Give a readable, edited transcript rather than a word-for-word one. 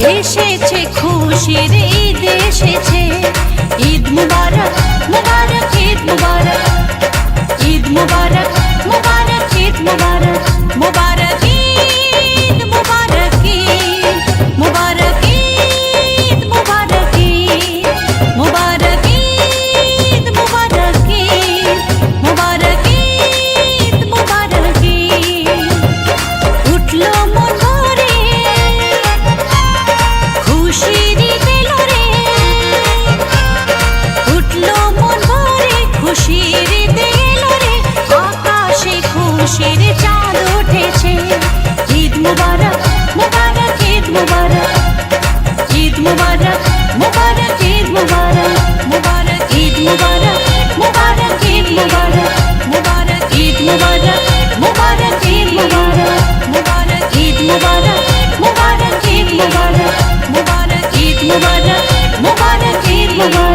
এসেছে খুশির ঈদ এসেছে, ঈদ মুবারক মুবারক ঈদ মুবারক, ঈদ মুবারক মুবারক ঈদ মুবারক, মুবারক ঈদ মুবারক ঈদ, মুবারক ঈদ মুবারক ঈদ, মুবারক ঈদ মুবারক ঈদ, মুবারক ঈদ মুবারক ঈদ। উঠলো মন ভরে খুশির ঈদ এলো রে, উঠলো মন ভরে খুশির ঈদ এলো রে, আকাশে খুশির চাঁদ উঠেছে। ঈদ মুবারক মুবারক ঈদ মুবারক, ঈদ মুবারক মুবারক ঈদ মুবারক, মুবারক ঈদ মুবারক মুবারক ঈদ মুবারক, মুবারক ঈদ মুবারক মুবারক ঈদ মুবারক, মুবারক ঈদ মুবারক মুবারক ঈদ মুবারক, মুবারক ঈদ মুবারক মুবারক ঈদ মুবারক।